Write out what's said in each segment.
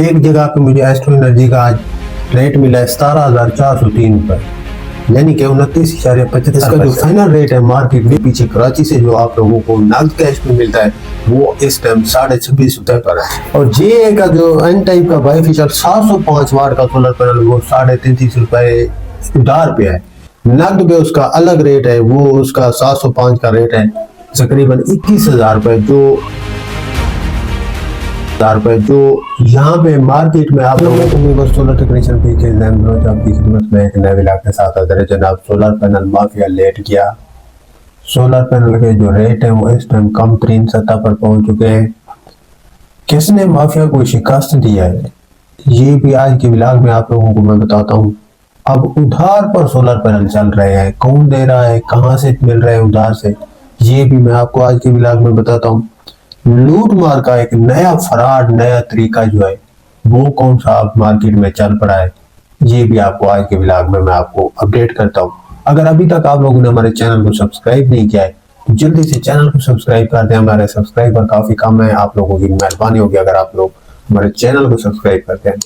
एक जगह पे मुझे एस्ट्रो एनर्जी का आज रेट मिला है 17,403 रुपए, यानी कि 29.75। इसका जो फाइनल रेट है मार्केट में पीछे कराची से जो आप लोगों को नगद कैश में मिलता है वो इस टाइम 26.5 रुपए पर है। और जे का जो एन टाइप का बाइफिशियल 705 वाट का सोलर पैनल वो 33.5 रुपए उधार पे है। नगद पे उसका अलग रेट है, वो उसका 705 का रेट है तकरीबन 21,000 रुपए, जो यहाँ पे मार्केट में आप लोगों को सोलर टेक्नीशियन आपकी खिदमत में एक नए व्लॉग के साथ हाजिर है। जनाब, सोलर पैनल माफिया लेट किया। सोलर पैनल के जो रेट है वो इस टाइम कम तरीन सतह पर पहुंच चुके हैं। किसने माफिया को शिकस्त दिया है ये भी आज के व्लॉग में आप लोगों को मैं बताता हूँ। अब उधार पर सोलर पैनल चल रहे हैं, कौन दे रहा है, कहाँ से मिल रहे हैं उधार से, ये भी मैं आपको आज के व्लॉग में बताता हूँ। लूट मार का एक नया फराड, नया तरीका जो है वो कौन सा मार्केट में चल पड़ा है, ये भी आपको आज के व्लॉग में मैं आपको अपडेट करता हूँ। अगर अभी तक आप लोगों ने हमारे चैनल को सब्सक्राइब नहीं किया है तो जल्दी से चैनल को सब्सक्राइब कर दें। हमारे सब्सक्राइबर काफी कम है, आप लोगों की मेहरबानी होगी अगर आप लोग हमारे चैनल को सब्सक्राइब करते हैं।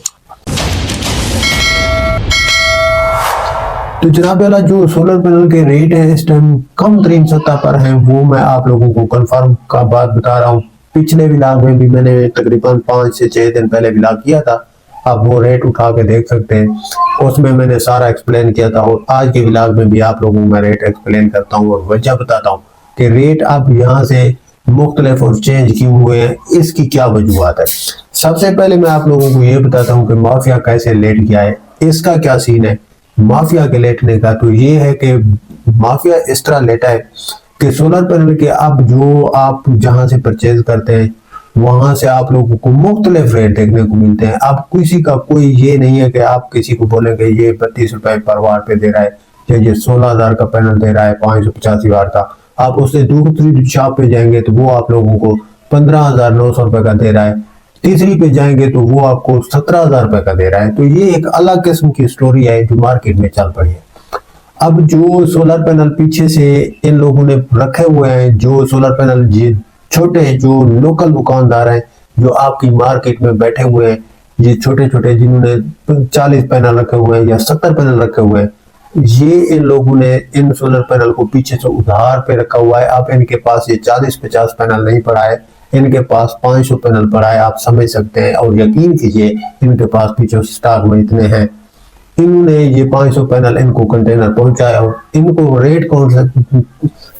तो जनाब वाला जो सोलर पैनल के रेट है इस टाइम कम तरीन सतह पर है, वो मैं आप लोगों को कंफर्म का बात बता रहा हूँ। पिछले व्लॉग में भी मैंने तकरीबन 5 से 6 दिन पहले व्लॉग किया था, आप वो रेट उठा के देख सकते हैं, उसमें मैंने सारा एक्सप्लेन किया था। और आज के व्लॉग में भी आप लोगों को मैं रेट एक्सप्लेन करता हूँ और वजह बताता हूँ कि रेट अब यहाँ से मुख्तलिफ और चेंज क्यों हुए हैं, इसकी क्या वजूहत है। सबसे पहले मैं आप लोगों को ये बताता हूँ कि माफिया कैसे लेट गया है, इसका क्या सीन है माफिया के लेटने का। तो ये है कि माफिया इस तरह लेटा है कि सोलर पैनल के अब जो आप जहां से परचेज करते हैं वहां से आप लोगों को मुख्तलिफ रेट देखने को मिलते हैं। अब किसी का कोई ये नहीं है कि आप किसी को बोलेंगे ये 32 रुपए पर वाट पे दे रहा है या ये 16,000 का पैनल दे रहा है 585 वाट का। आप उससे दूसरी शॉप पे जाएंगे तो वो आप लोगों को 15,900 रुपए का दे रहा है, तीसरी पे जाएंगे तो वो आपको 17,000 रुपए का दे रहा है। तो ये एक अलग किस्म की स्टोरी है जो मार्केट में चल पड़ी है। अब जो सोलर पैनल पीछे से इन लोगों ने रखे हुए हैं, जो सोलर पैनल ये छोटे जो लोकल दुकानदार हैं जो आपकी मार्केट में बैठे हुए हैं, ये छोटे छोटे जिन्होंने 40 पैनल रखे हुए हैं या 70 पैनल रखे हुए हैं, ये इन लोगों ने इन सोलर पैनल को पीछे से उधार पे रखा हुआ है। अब इनके पास ये 40-50 पैनल नहीं पड़ा है, इनके पास 500 पैनल पड़ा है, आप समझ सकते हैं। और यकीन कीजिए इनके पास पीछे स्टॉक में इतने हैं। इन्होंने ये 500 पैनल इनको कंटेनर पहुंचाया और इनको रेट कौन सा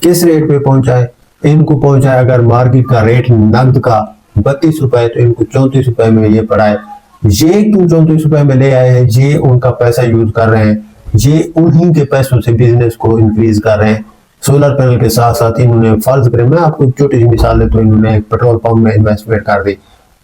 किस रेट पे पहुंचाए, इनको पहुंचाया अगर मार्केट का रेट नगद का 32 रुपए तो इनको 34 रुपए में ये पड़ा है। ये क्यों 34 रुपए में ले आए हैं, ये उनका पैसा यूज कर रहे हैं, ये उन्हीं के पैसों से बिजनेस को इंक्रीज कर रहे हैं। सोलर पैनल के साथ साथ इन्होंने फर्ज करें, मैं आपको छोटी सी मिसाल है, तो इन्होंने एक पेट्रोल पंप में इन्वेस्टमेंट कर दी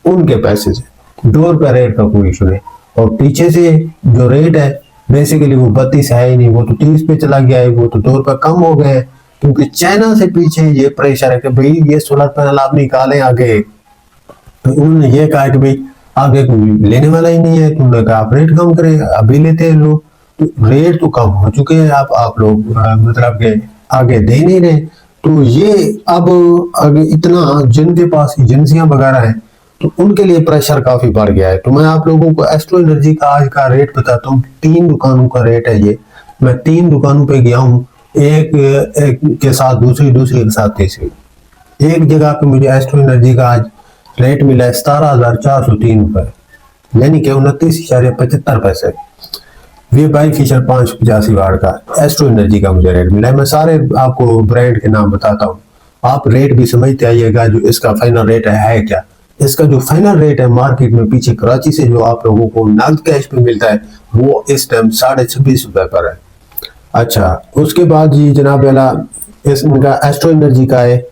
उनके पैसे से, 2 रुपए रेट का कोई इशू नहीं। और पीछे से जो रेट है बेसिकली वो 32 है ही नहीं, वो तो 30 पे चला गया है, वो तो 2 रुपए कम हो गए हैं क्योंकि चाइना से पीछे ये प्रेशर है कि भाई ये सोलर पैनल आप निकालें आगे। तो उन्होंने ये कहा कि भाई आगे कोई लेने वाला ही नहीं है, तो उन्होंने कहा आप रेट कम करें, अभी लेते हैं लोग। तो रेट तो कम हो चुके हैं, आप लोग मतलब के आगे दे नहीं रहे। तो ये अब आगे इतना जिनके पास एजेंसियां वगैरह हैं तो उनके लिए प्रेशर काफी बढ़ गया है। तो मैं आप लोगों को एस्ट्रो एनर्जी का आज का रेट बताता हूँ। 3 दुकानों का रेट है ये, मैं 3 दुकानों पे गया हूँ, एक के साथ दूसरी के साथ तीसरी। एक जगह पे मुझे एस्ट्रो एनर्जी का आज रेट मिला है 17,403 रुपए, यानी कि 29.75 पैसे। वे बाइफिशियल 585 वाट का एस्ट्रो एनर्जी का मुझे रेट मिला है। मैं सारे आपको ब्रांड के नाम बताता हूँ, आप रेट भी समझते आइएगा जो इसका फाइनल रेट है क्या। इसका जो फाइनल रेट है मार्केट में पीछे कराची से जो आप लोगों को नगद कैश पे मिलता है वो इस टाइम 26.5 रुपए पर है। अच्छा, उसके बाद जी जनाब वाला इसका एस्ट्रो एनर्जी का है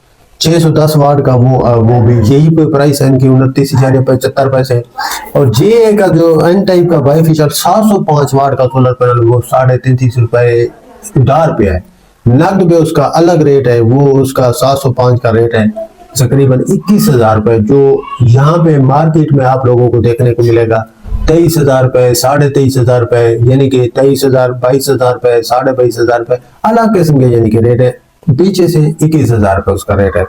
610 वाट का, वो भी यही पे प्राइस है इनकी 29.75 पैसे। और जे का जो एन टाइप का बाइफिशियल 705 वाट का सोलर पैनल वो 33.5 रुपए उधार पे है। नगद पे उसका अलग रेट है, वो उसका 705 का रेट है तकरीबन 21,000 रुपए, जो यहाँ पे मार्केट में आप लोगों को देखने को मिलेगा 23,000 रुपए, 23,500 रुपए, यानी कि 23,000, 22,000 रुपए, 22,500 रुपए, अलग किस्म के यानी कि रेट है। पीछे से 21,000 रुपए उसका रेट है।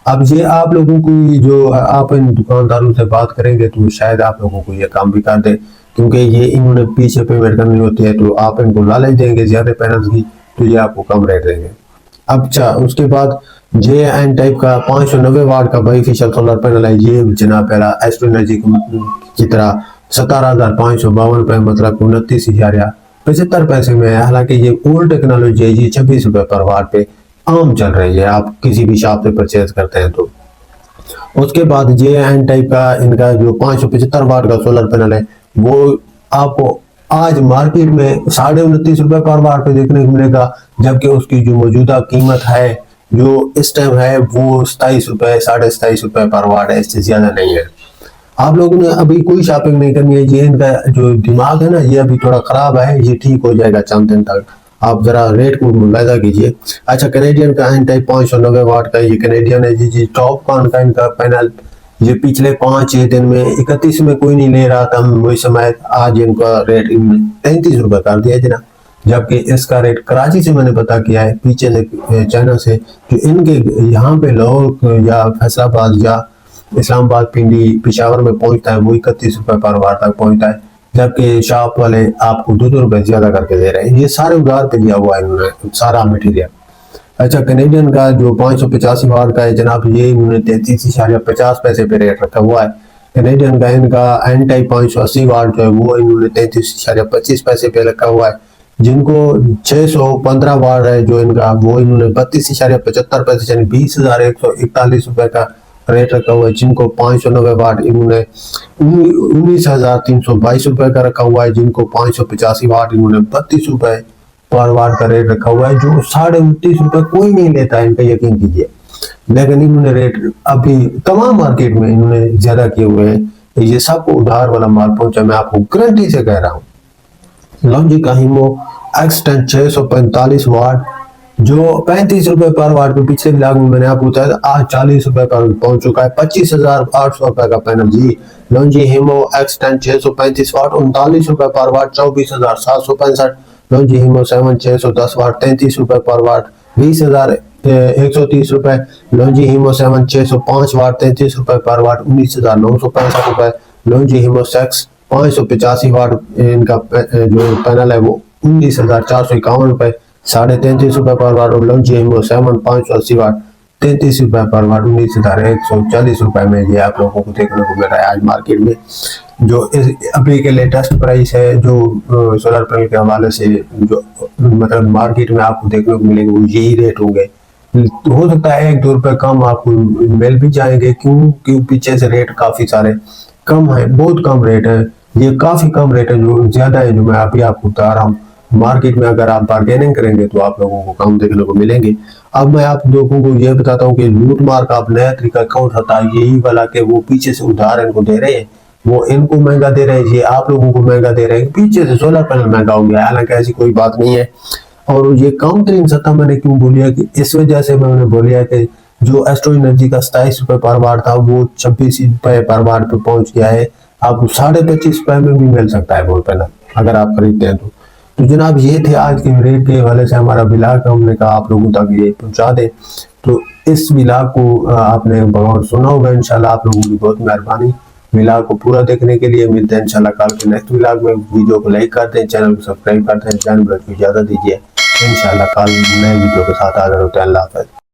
अब ये आप लोगों को जो आप इन दुकानदारों से बात करेंगे तो शायद आप लोगों को ये काम भी कर दे, क्योंकि ये इन्होंने पीछे पेमेंट करनी होती है, तो आप इनको लालच देंगे ज्यादा पैनल्स की तो ये आपको कम रेट देंगे। अब अच्छा उसके बाद जे एन टाइप का 590 वाट का बाईफेशियल सोलर पैनल है, ये जनाब पहला एस्ट्रो एनर्जी की तरह 17,552 रुपए, मतलब 29,075 पैसे में है। हालांकि ये ओल्ड टेक्नोलॉजी है, ये 26 रुपए पर वाट पे आम चल रही है आप किसी भी शॉप से परचेज करते हैं तो। उसके बाद जे एन टाइप का इनका जो 575 वाट का सोलर पैनल है, वो आपको आज मार्केट में 29.5 रुपए पर वाट पे देखने को मिलेगा, जबकि उसकी जो मौजूदा कीमत है जो इस टाइम है वो 27 रुपए 27.5 रुपए पर वाट है, इससे ज्यादा नहीं है। आप लोगों ने अभी कोई शॉपिंग नहीं करनी है, ये इनका जो दिमाग है ना ये अभी थोड़ा खराब है, ये ठीक हो जाएगा चंद दिन तक, आप जरा रेट को मुलायजा कीजिए। अच्छा कैनेडियन का एन टाइप 590 वाट का, ये कैनेडियन है जी। टॉप कॉन का इनका पैनल, ये पिछले 5-6 दिन में 31 में कोई नहीं ले रहा था वही समय, आज इनका रेट 33 रुपए कर दिया जना, जबकि इसका रेट कराची से मैंने पता किया है पीछे से चाइना से, जो इनके यहाँ पे लाहौर या फैसलाबाद या इस्लामाबाद पिंडी पेशावर में पहुंचता है वो 31 रुपए पर वाट तक पहुंचता है, जबकि शॉप वाले आपको 2 रुपए ज्यादा करके दे रहे हैं। ये सारे उधार पे दिया हुआ है इन्होंने सारा मटेरियल। अच्छा कैनेडियन का जो 585 वाट का है जनाब, ये इन्होंने 33.50 पैसे पे रेट रखा हुआ है। कैनेडियन का इनका एन टाइप 580 वाट जो है वो इन्होंने 33.25 पैसे पे रखा हुआ है। जिनको 615 वाट है जो इनका, वो इन्होंने 32.75 पैसे यानी 20,141 रुपए का रेट रखा हुआ है। जिनको 590 वाट इन्होंने 19,322 रुपए का रखा हुआ है। जिनको 585 वाट इन्होंने 32 रुपए पर वाट का रेट रखा हुआ है, जो 29.5 रुपए कोई नहीं लेता है इनका, यकीन कीजिए। लेकिन इन्होंने रेट अभी तमाम मार्केट में इन्होंने ज्यादा किए हुए हैं। ये सबको उधार वाला माल पहुंचा, मैं आपको गारंटी से कह रहा हूँ। लॉन्जी का हीमो X10 645 वाट जो 35 रुपए पर वाट पे पिछले ब्लॉग में मैंने आपको बताया, आज 40 रुपए पर पहुंच चुका है। 25,800 रुपए का पैनल जी। लॉन्जी हीमो X10 635 वाट 39 रुपए पर वाट 24,765। लॉन्जी हीमो 7 610 वाट 33 रुपए पर वाट 20,130 रुपए। लॉन्जी हीमो 7 605 वाट 33 रुपए पर वाट 19,965 रुपए। लॉन्जी हीमो 6 585 वाट इनका जो पैनल है वो 19,451 रुपए 33.5 रुपए पर वाट। और लॉन्जी हीमो 7 580 वाट 33 रुपए पर वाट 19,140 रुपए में ये आप लोगों को देखने को मिल रहा है आज मार्केट में। जो अभी के लेटेस्ट प्राइस है जो सोलर पैनल के हवाले से जो मतलब मार्केट में आपको देखने को मिलेंगे वो यही रेट होंगे। हो सकता है 1-2 रुपए कम आपको मिल भी जाएंगे, क्यों पीछे से रेट काफी सारे कम है, बहुत कम रेट है, ये काफी कम रेट है जो ज्यादा है जो मैं अभी आपको बता रहा हूँ। मार्केट में अगर आप बार्गेनिंग करेंगे तो आप लोगों को कम देखने को मिलेंगे। अब मैं आप लोगों को यह बताता हूँ कि लूट मार का अब नया तरीका कौन सा था, यही वाला कि वो पीछे से उधार इनको दे रहे हैं, वो इनको महंगा दे रहे हैं, ये आप लोगों को महंगा दे रहे हैं, पीछे से सोलर पैनल महंगा हो गया। हालांकि ऐसी कोई बात नहीं है। और ये कम तरीन सतह मैंने क्यों बोलिया कि इस वजह से मैंने बोलिया कि जो एस्ट्रो एनर्जी का 27 रुपए पर वाट था वो 26 रुपए पर वाट पे पहुंच गया है। आपको 25.5 रुपए में भी मिल सकता है वो पैनल अगर आप खरीदते हैं तो जनाब ये थे आज के रेट के हवाले से हमारा ब्लॉग, हमने कहा आप लोगों तक ये पहुंचा दे। तो इस ब्लॉग को आपने बगौर सुना होगा, इंशाल्लाह आप लोगों की बहुत मेहरबानी। ब्लॉग को पूरा देखने के लिए मिलते हैं इंशाल्लाह कल के नेक्स्ट ब्लॉग में। वीडियो को लाइक कर दें, चैनल को सब्सक्राइब कर दें, जानवर को इजाजत दीजिए। इंशाल्लाह कल नए वीडियो के साथ हाजिर होते हैं। अल्लाह हाफ़िज़।